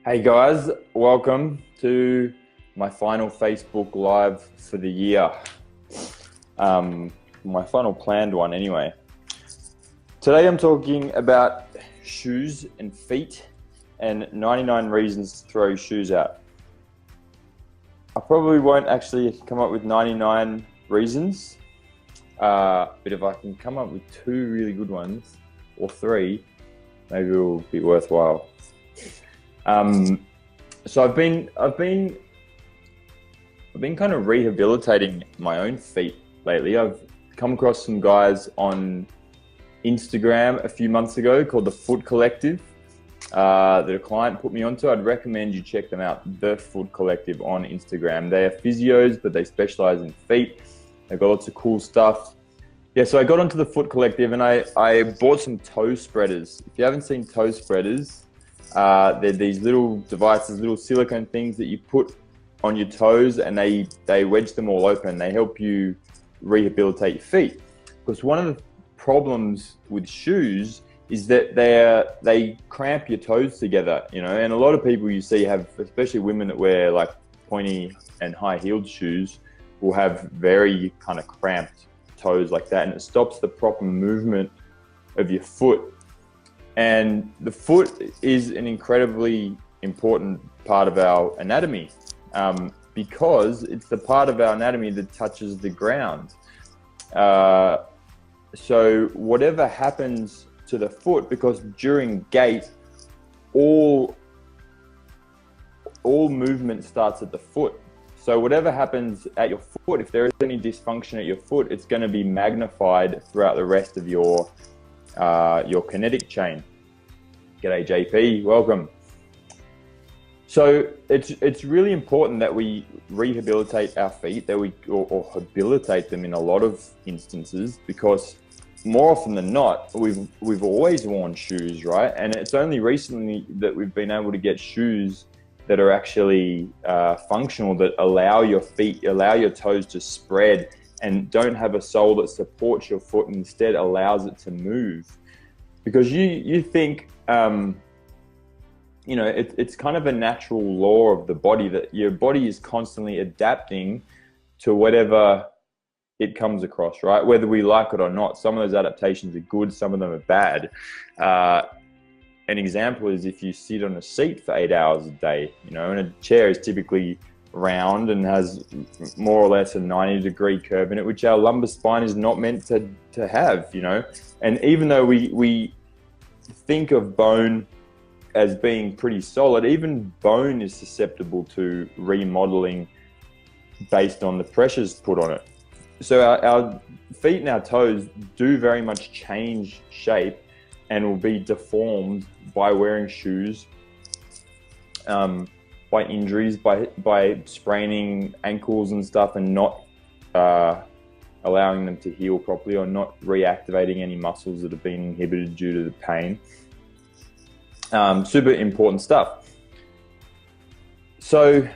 Hey guys, welcome to my final Facebook Live for the year. My final planned one anyway. Today I'm talking about shoes and feet and 99 reasons to throw your shoes out. I probably won't actually come up with 99 reasons, but if I can come up with 2 really good ones, or 3, maybe it will be worthwhile. So I've been kind of rehabilitating my own feet lately. I've come across some guys on Instagram a few months ago called the Foot Collective that a client put me onto. I'd recommend you check them out, the Foot Collective on Instagram. They are physios, but they specialize in feet. They've got lots of cool stuff. Yeah, so I got onto the Foot Collective and I bought some toe spreaders. If you haven't seen toe spreaders, they're these little devices, little silicone things that you put on your toes, and they wedge them all open. They help you rehabilitate your feet. Because one of the problems with shoes is that they cramp your toes together, you know. And a lot of people you see have, especially women that wear like pointy and high-heeled shoes, will have very kind of cramped toes like that, and it stops the proper movement of your foot. And the foot is an incredibly important part of our anatomy because it's the part of our anatomy that touches the ground. So whatever happens to the foot, because during gait, all movement starts at the foot. So whatever happens at your foot, if there is any dysfunction at your foot, it's going to be magnified throughout the rest of your kinetic chain. G'day JP, welcome. So it's really important that we rehabilitate our feet, that we or habilitate them in a lot of instances, because more often than not, we've always worn shoes, right? And it's only recently that we've been able to get shoes that are actually functional, that allow your toes to spread and don't have a sole that supports your foot and instead allows it to move. Because you think, it's kind of a natural law of the body that your body is constantly adapting to whatever it comes across, right? Whether we like it or not. Some of those adaptations are good, some of them are bad. An example is if you sit on a seat for 8 hours a day, and a chair is typically round and has more or less a 90-degree curve in it, which our lumbar spine is not meant to have, And even though we think of bone as being pretty solid, even bone is susceptible to remodeling based on the pressures put on it. So our feet and our toes do very much change shape and will be deformed by wearing shoes, by injuries, by spraining ankles and stuff and not allowing them to heal properly, or not reactivating any muscles that have been inhibited due to the pain. Super important stuff. So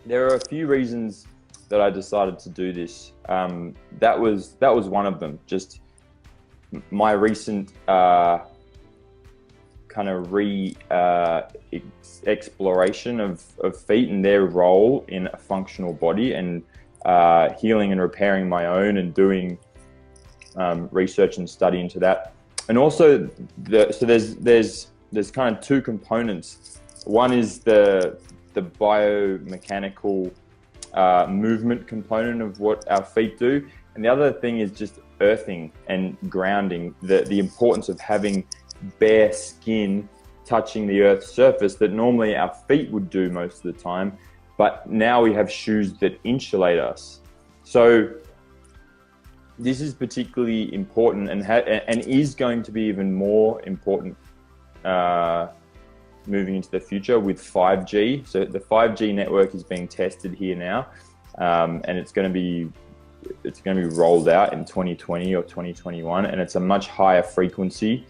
there are a few reasons that I decided to do this. That was one of them. Just my recent kind of exploration of feet and their role in a functional body, and healing and repairing my own, and doing research and study into that. And also, so there's kind of 2 components. One is the biomechanical movement component of what our feet do, and the other thing is just earthing and grounding. The importance of having bare skin touching the earth's surface that normally our feet would do most of the time, but now we have shoes that insulate us. So this is particularly important and is going to be even more important moving into the future with 5G. So the 5G network is being tested here now, and it's going to be rolled out in 2020 or 2021, and it's a much higher frequency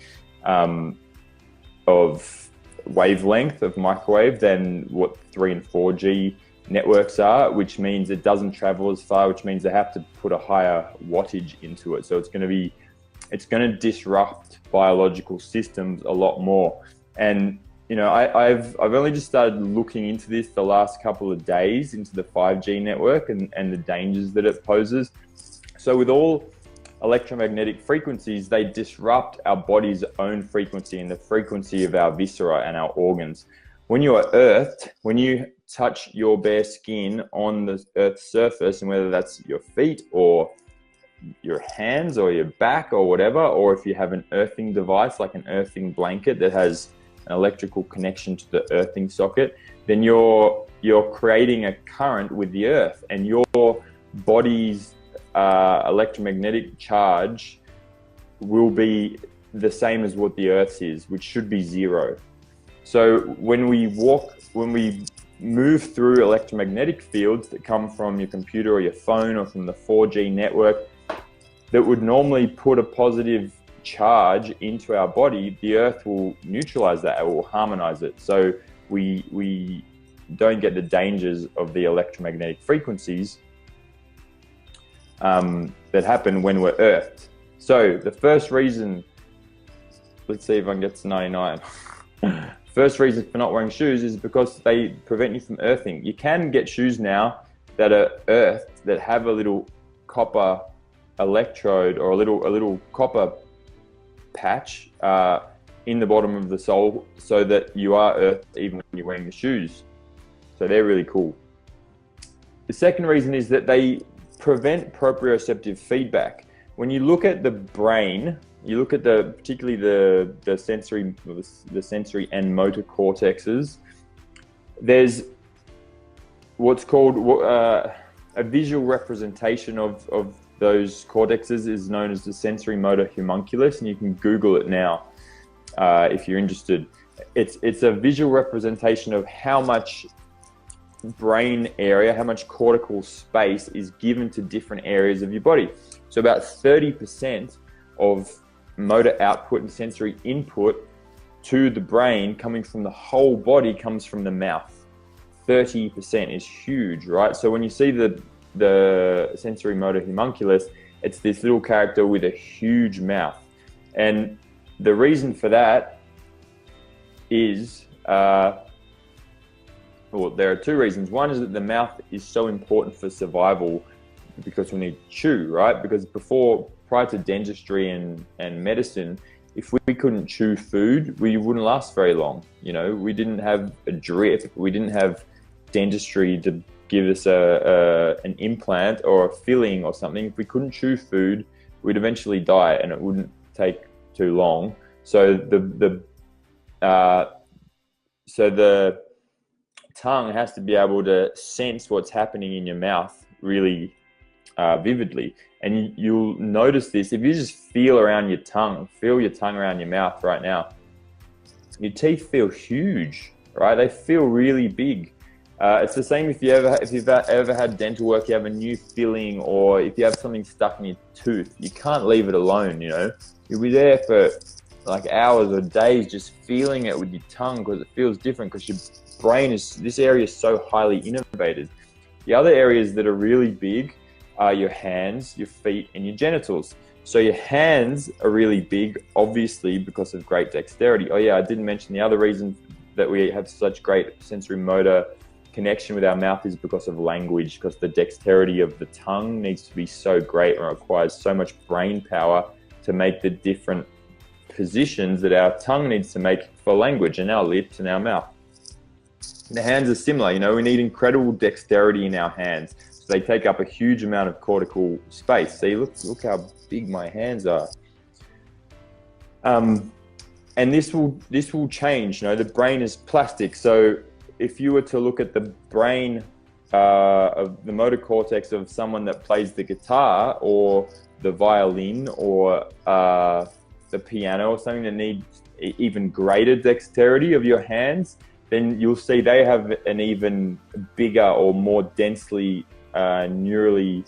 of wavelength of microwave than what 3 and 4G networks are, which means it doesn't travel as far, which means they have to put a higher wattage into it. So it's going to disrupt biological systems a lot more. And you know, I've only just started looking into this the last couple of days, into the 5G network and the dangers that it poses. So with all electromagnetic frequencies, they disrupt our body's own frequency and the frequency of our viscera and our organs. When you are earthed, when you touch your bare skin on the earth's surface, and whether that's your feet or your hands or your back or whatever, or if you have an earthing device like an earthing blanket that has an electrical connection to the earthing socket, then you're creating a current with the earth, and your body's electromagnetic charge will be the same as what the earth's is, which should be zero. So when we move through electromagnetic fields that come from your computer or your phone or from the 4G network that would normally put a positive charge into our body, the earth will neutralize that, it will harmonize it. So we don't get the dangers of the electromagnetic frequencies that happen when we're earthed. So the first reason, let's see if I can get to 99. First reason for not wearing shoes is because they prevent you from earthing. You can get shoes now that are earthed, that have a little copper electrode or a little copper patch in the bottom of the sole, so that you are earthed even when you're wearing the shoes. So they're really cool. The second reason is that they prevent proprioceptive feedback. When you look at the brain, you look at particularly the sensory and motor cortexes, there's what's called a visual representation of those cortexes is known as the sensory motor homunculus, and you can Google it now if you're interested. It's a visual representation of how much brain area, how much cortical space is given to different areas of your body. So about 30% of motor output and sensory input to the brain coming from the whole body comes from the mouth. 30% is huge, right? So when you see the sensory motor homunculus, it's this little character with a huge mouth. And the reason for that is, well, there are two reasons. One is that the mouth is so important for survival because we need to chew, right? Because prior to dentistry and medicine, if we couldn't chew food, we wouldn't last very long. You know, we didn't have a drip, we didn't have dentistry to give us an implant or a filling or something. If we couldn't chew food, we'd eventually die, and it wouldn't take too long. So the tongue has to be able to sense what's happening in your mouth really vividly. And you'll notice this if you just feel around your tongue, feel your tongue around your mouth right now. Your teeth feel huge, right? They feel really big. It's the same if you've ever had dental work, you have a new filling, or if you have something stuck in your tooth, you can't leave it alone, you know? You'll be there for like hours or days just feeling it with your tongue because it feels different, because your brain this area is so highly innervated. The other areas that are really big are your hands, your feet, and your genitals. So your hands are really big, obviously, because of great dexterity. Oh yeah, I didn't mention the other reason that we have such great sensory motor connection with our mouth is because of language, because the dexterity of the tongue needs to be so great and requires so much brain power to make the different positions that our tongue needs to make for language, and our lips and our mouth. The hands are similar, you know, we need incredible dexterity in our hands. So they take up a huge amount of cortical space. See, look how big my hands are. And this will change, you know, the brain is plastic. So if you were to look at the brain of the motor cortex of someone that plays the guitar or the violin or the piano or something that needs even greater dexterity of your hands, then you'll see they have an even bigger or more densely neurally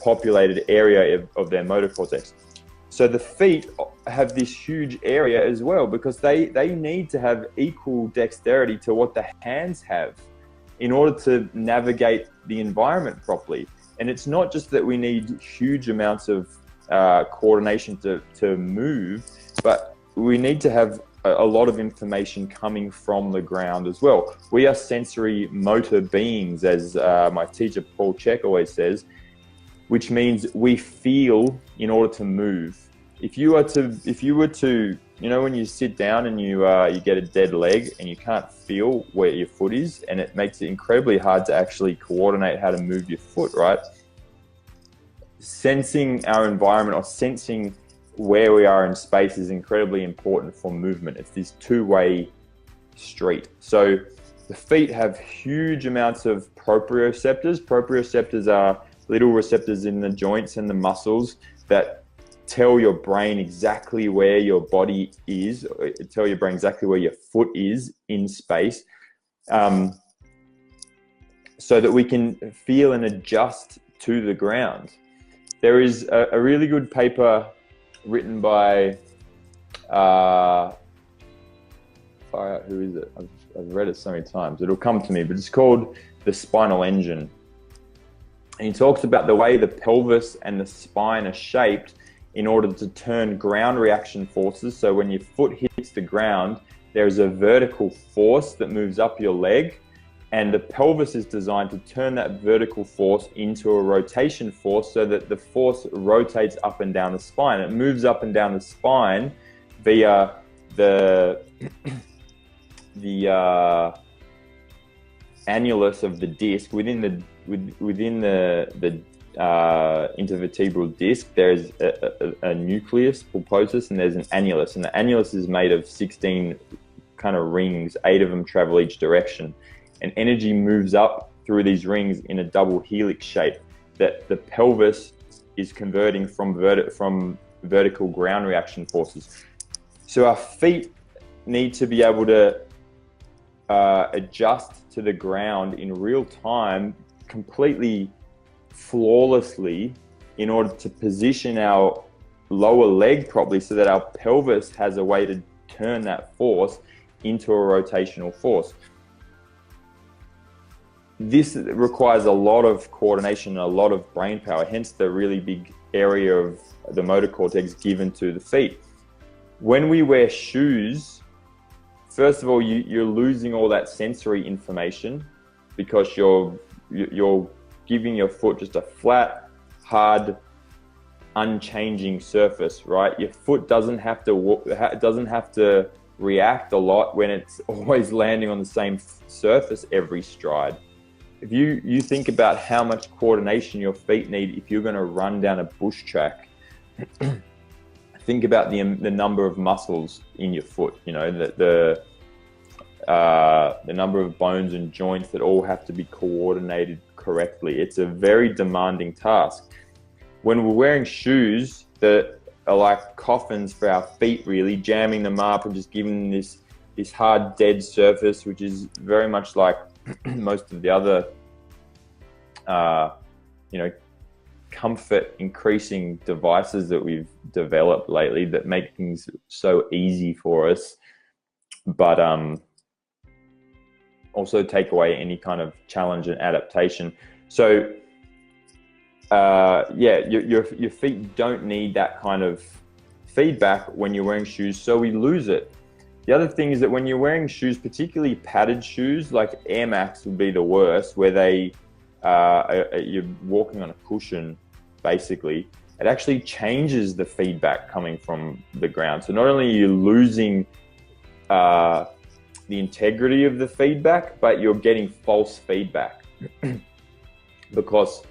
populated area of their motor cortex. So the feet have this huge area as well, because they need to have equal dexterity to what the hands have in order to navigate the environment properly. And it's not just that we need huge amounts of coordination to move, but we need to have a lot of information coming from the ground as well. We are sensory motor beings, as my teacher Paul Check always says, which means we feel in order to move. If you were to, you know, when you sit down and you get a dead leg and you can't feel where your foot is, and it makes it incredibly hard to actually coordinate how to move your foot, right? Sensing our environment, or sensing where we are in space, is incredibly important for movement. It's this two-way street. So the feet have huge amounts of proprioceptors. Proprioceptors are little receptors in the joints and the muscles that tell your brain exactly where your body is, tell your brain exactly where your foot is in space, so that we can feel and adjust to the ground. There is a really good paper written by, who is it? I've read it so many times, it'll come to me, but it's called The Spinal Engine. And he talks about the way the pelvis and the spine are shaped in order to turn ground reaction forces. So when your foot hits the ground, there is a vertical force that moves up your leg, and the pelvis is designed to turn that vertical force into a rotation force, so that the force rotates up and down the spine. It moves up and down the spine via the annulus of the disc. Within the intervertebral disc, there's a nucleus, pulposus, and there's an annulus. And the annulus is made of 16 kind of rings. 8 of them travel each direction. And energy moves up through these rings in a double helix shape that the pelvis is converting from vertical ground reaction forces. So our feet need to be able to adjust to the ground in real time, completely flawlessly, in order to position our lower leg properly, so that our pelvis has a way to turn that force into a rotational force. This requires a lot of coordination and a lot of brain power, hence the really big area of the motor cortex given to the feet. When we wear shoes, first of all, you're losing all that sensory information, because you're giving your foot just a flat, hard, unchanging surface, right? Your foot doesn't have to react a lot when it's always landing on the same surface every stride. If you think about how much coordination your feet need if you're going to run down a bush track, think about the number of muscles in your foot, you know, the number of bones and joints that all have to be coordinated correctly. It's a very demanding task. When we're wearing shoes that are like coffins for our feet, really, jamming them up and just giving them this hard, dead surface, which is very much like most of the other, comfort increasing devices that we've developed lately that make things so easy for us, but also take away any kind of challenge and adaptation. So your feet don't need that kind of feedback when you're wearing shoes, so we lose it. The other thing is that when you're wearing shoes, particularly padded shoes, like Air Max would be the worst, where you're walking on a cushion, basically, it actually changes the feedback coming from the ground. So not only are you losing the integrity of the feedback, but you're getting false feedback. Because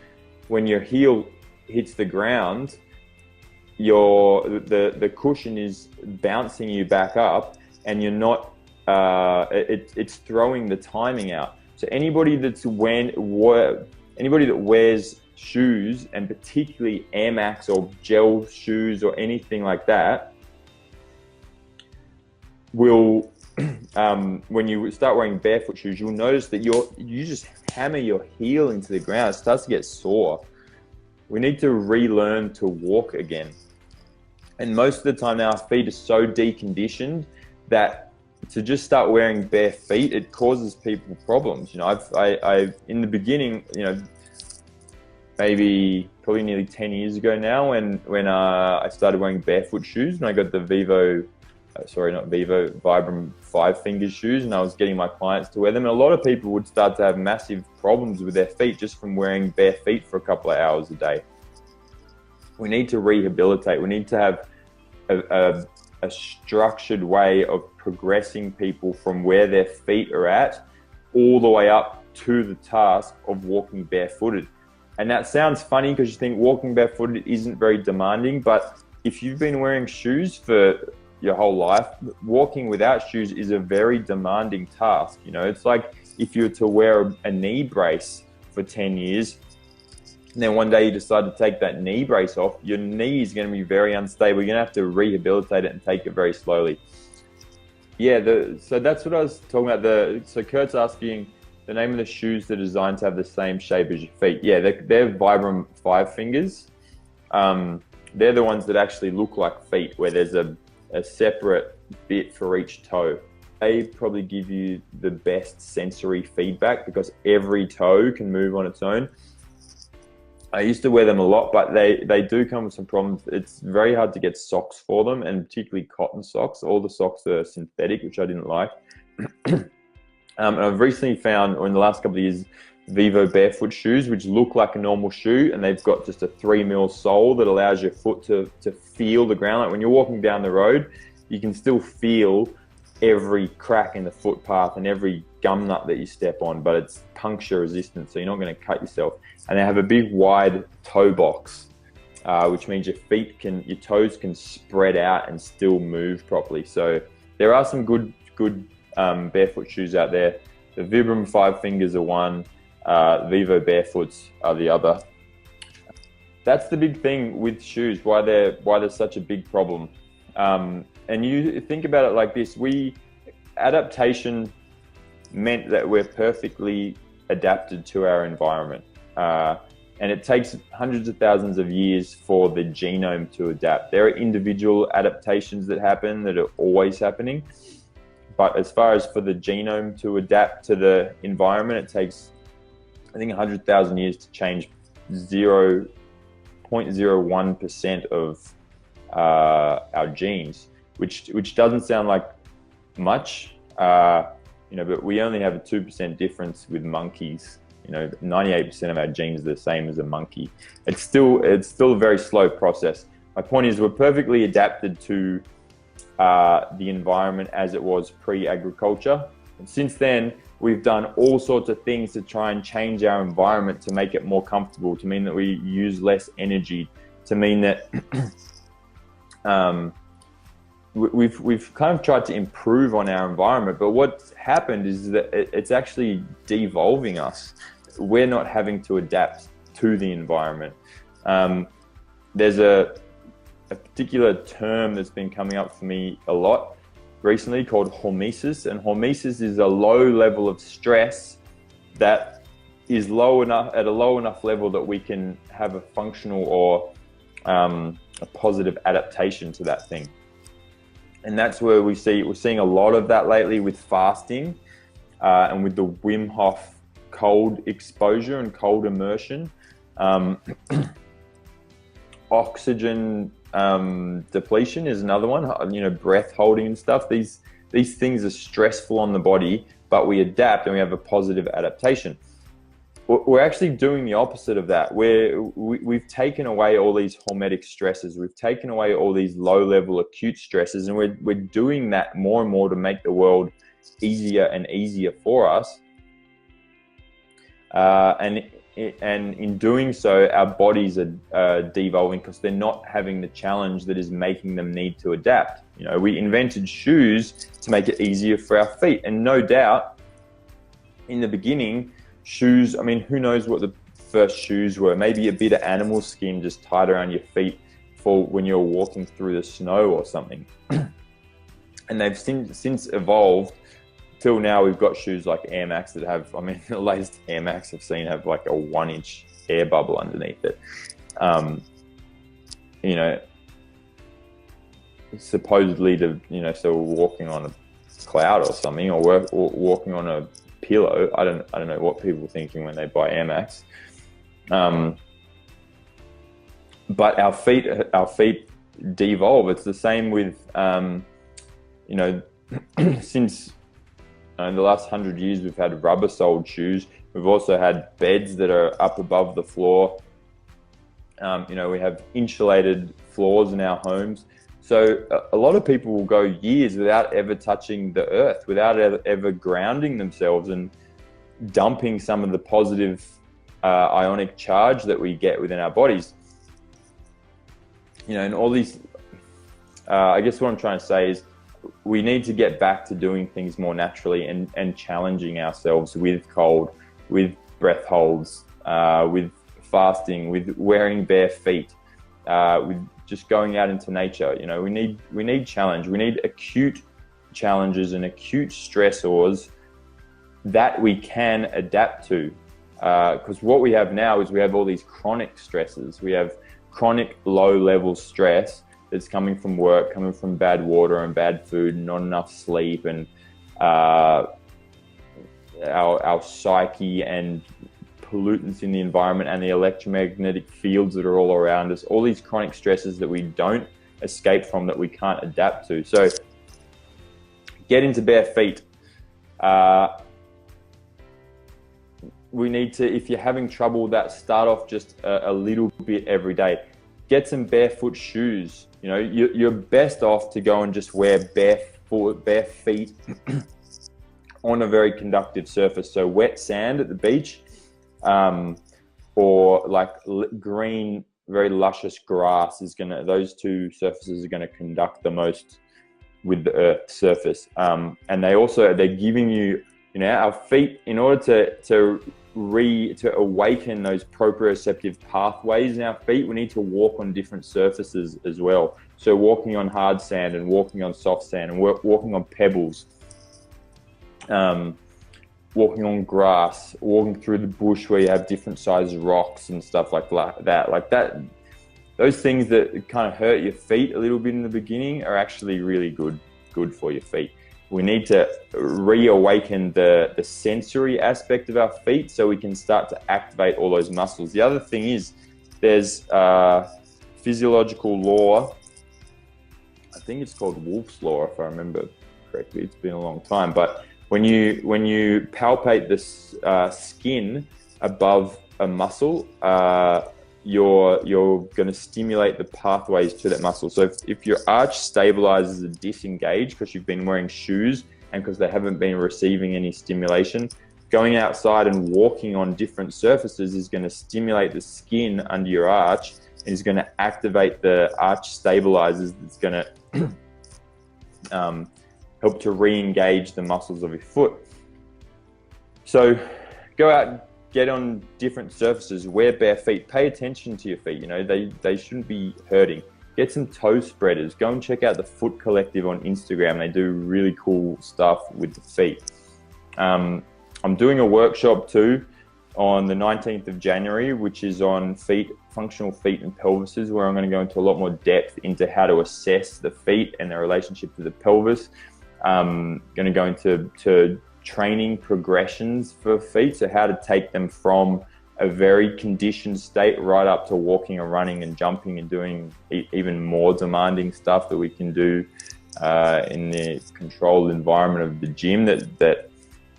when your heel hits the ground, the cushion is bouncing you back up, and you're not, it's throwing the timing out. So anybody that wears shoes, and particularly Air Max or gel shoes or anything like that, will, when you start wearing barefoot shoes, you'll notice that you just hammer your heel into the ground. It starts to get sore. We need to relearn to walk again. And most of the time now, our feet are so deconditioned that to just start wearing bare feet, it causes people problems. You know, I in the beginning, you know, maybe probably nearly 10 years ago now, when I started wearing barefoot shoes, and I got the Vivo sorry, not Vivo, Vibram 5-finger shoes, and I was getting my clients to wear them. And a lot of people would start to have massive problems with their feet just from wearing bare feet for a couple of hours a day. We need to rehabilitate. We need to have a structured way of progressing people from where their feet are at all the way up to the task of walking barefooted. And that sounds funny because you think walking barefooted isn't very demanding, but if you've been wearing shoes for your whole life, walking without shoes is a very demanding task. You know, it's like if you were to wear a knee brace for 10 years, and then one day you decide to take that knee brace off, your knee is going to be very unstable. You're going to have to rehabilitate it and take it very slowly. Yeah, so that's what I was talking about. So Kurt's asking the name of the shoes that are designed to have the same shape as your feet. Yeah, they're Vibram 5-fingers. They're the ones that actually look like feet, where there's a separate bit for each toe. They probably give you the best sensory feedback because every toe can move on its own. I used to wear them a lot, but they do come with some problems. It's very hard to get socks for them, and particularly cotton socks. All the socks are synthetic, which I didn't like. And I've recently found, or in the last couple of years, Vivo barefoot shoes, which look like a normal shoe, and they've got just a 3mm sole that allows your foot to feel the ground. Like when you're walking down the road, you can still feel every crack in the footpath and every gum nut that you step on, but it's puncture resistant, so you're not going to cut yourself. And they have a big wide toe box, which means your toes can spread out and still move properly. So there are some good barefoot shoes out there. The Vibram 5-fingers are one, Vivo barefoots are the other. That's the big thing with shoes, why they're such a big problem. And you think about it like this: adaptation meant that we're perfectly adapted to our environment. And it takes hundreds of thousands of years for the genome to adapt. There are individual adaptations that happen that are always happening. But as far as for the genome to adapt to the environment, it takes, I think, 100,000 years to change 0.01% of our genes, which doesn't sound like much, but we only have a 2% difference with monkeys. 98% of our genes are the same as a monkey. It's still a very slow process. My point is, we're perfectly adapted to the environment as it was pre-agriculture. And since then, we've done all sorts of things to try and change our environment to make it more comfortable, to mean that we use less energy, to mean that we've kind of tried to improve on our environment. But what's happened is that it's actually devolving us. We're not having to adapt to the environment. There's a particular term that's been coming up for me a lot recently called hormesis, and hormesis is a low level of stress that is at a low enough level that we can have a functional or a positive adaptation to that thing. And that's where we're seeing a lot of that lately with fasting and with the Wim Hof cold exposure and cold immersion. Oxygen depletion is another one, breath holding and stuff. These things are stressful on the body, but we adapt and we have a positive adaptation. We're actually doing the opposite of that. We've taken away all these hormetic stresses. We've taken away all these low-level acute stresses, and we're doing that more and more to make the world easier and easier for us. And in doing so, our bodies are devolving because they're not having the challenge that is making them need to adapt. We invented shoes to make it easier for our feet, and no doubt, in the beginning, shoes, who knows what the first shoes were? Maybe a bit of animal skin just tied around your feet for when you're walking through the snow or something. And they've since evolved till now. We've got shoes like Air Max that have, the latest Air Max I've seen have like a 1-inch air bubble underneath it. Supposedly to, so we're walking on a cloud or something, or walking on a pillow. I don't know what people are thinking when they buy Air Max. But our feet devolve. It's the same with you know, since in the last 100 years, we've had rubber-soled shoes. We've also had beds that are up above the floor. You know, we have insulated floors in our homes. So a lot of people will go years without ever touching the earth, without ever grounding themselves and dumping some of the positive ionic charge that we get within our bodies. You know, and all these, I guess what I'm trying to say is we need to get back to doing things more naturally and challenging ourselves with cold, with breath holds, with fasting, with wearing bare feet, with just going out into nature. You know, we need challenge. We need acute challenges and acute stressors that we can adapt to. Because what we have now is we have all these chronic stresses. We have chronic low-level stress that's coming from work, coming from bad water and bad food, and not enough sleep, and our psyche and pollutants in the environment and the electromagnetic fields that are all around us. All these chronic stresses that we don't escape from, that we can't adapt to. So get into bare feet. We need to, if you're having trouble with that, start off just a little bit every day. Get some barefoot shoes. You know, you're best off to go and just wear bare feet on a very conductive surface. So wet sand at the beach, or like green, very luscious grass those two surfaces are gonna conduct the most with the earth surface. And they're giving you, you know, our feet, in order to awaken those proprioceptive pathways in our feet, we need to walk on different surfaces as well. So walking on hard sand and walking on soft sand and walking on pebbles, walking on grass, walking through the bush where you have different sized rocks and stuff like that. Those things that kind of hurt your feet a little bit in the beginning are actually really good for your feet. We need to reawaken the sensory aspect of our feet so we can start to activate all those muscles. The other thing is, there's physiological law, I think it's called Wolff's Law if I remember correctly, it's been a long time, but when you palpate the skin above a muscle, you're going to stimulate the pathways to that muscle. So if your arch stabilizes and disengaged because you've been wearing shoes and because they haven't been receiving any stimulation, going outside and walking on different surfaces is going to stimulate the skin under your arch and is going to activate the arch stabilizers. That's going to help to re-engage the muscles of your foot. So go out, get on different surfaces, wear bare feet, pay attention to your feet. You know, they shouldn't be hurting. Get some toe spreaders. Go and check out the Foot Collective on Instagram. They do really cool stuff with the feet. I'm doing a workshop too on the 19th of January, which is on feet, functional feet and pelvises, where I'm going to go into a lot more depth into how to assess the feet and their relationship to the pelvis. Going to go into training progressions for feet, so how to take them from a very conditioned state right up to walking and running and jumping and doing even more demanding stuff that we can do in the controlled environment of the gym that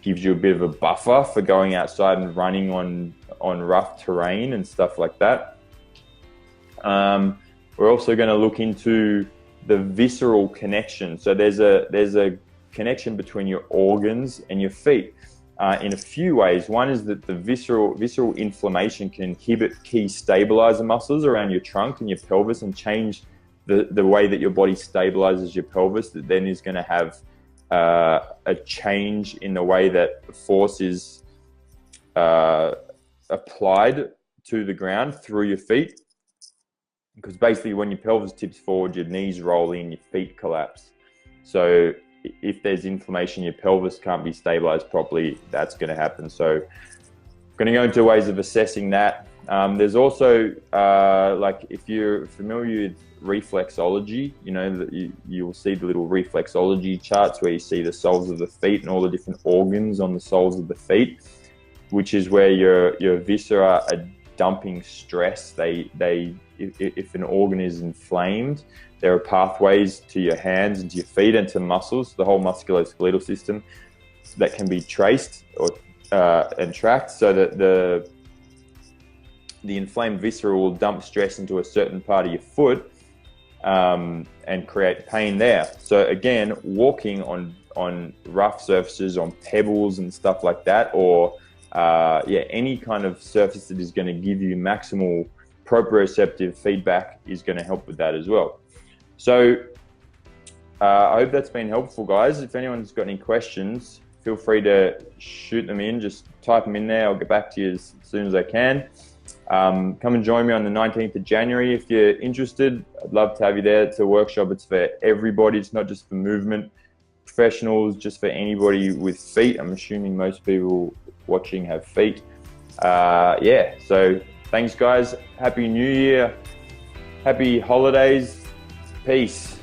gives you a bit of a buffer for going outside and running on rough terrain and stuff like that. We're also going to look into the visceral connection. So there's a connection between your organs and your feet in a few ways. One is that the visceral inflammation can inhibit key stabilizer muscles around your trunk and your pelvis and change the way that your body stabilizes your pelvis. That then is going to have a change in the way that force is applied to the ground through your feet. Because basically when your pelvis tips forward, your knees roll in, your feet collapse. So if there's inflammation, your pelvis can't be stabilized properly, that's going to happen. So I'm going to go into ways of assessing that. There's also, like if you're familiar with reflexology, you know, that you will see the little reflexology charts where you see the soles of the feet and all the different organs on the soles of the feet, which is where your viscera are dumping stress. If an organ is inflamed, there are pathways to your hands and to your feet and to muscles, the whole musculoskeletal system, that can be traced or and tracked, so that the inflamed viscera will dump stress into a certain part of your foot and create pain there. So again, walking on rough surfaces, on pebbles and stuff like that, or any kind of surface that is going to give you maximal proprioceptive feedback is going to help with that as well. So I hope that's been helpful, guys. If anyone's got any questions, feel free to shoot them in. Just type them in there. I'll get back to you as soon as I can. Come and join me on the 19th of January if you're interested. I'd love to have you there. It's a workshop. It's for everybody. It's not just for movement professionals, just for anybody with feet. I'm assuming most people watching have feet. So thanks, guys. Happy New Year. Happy holidays. Peace.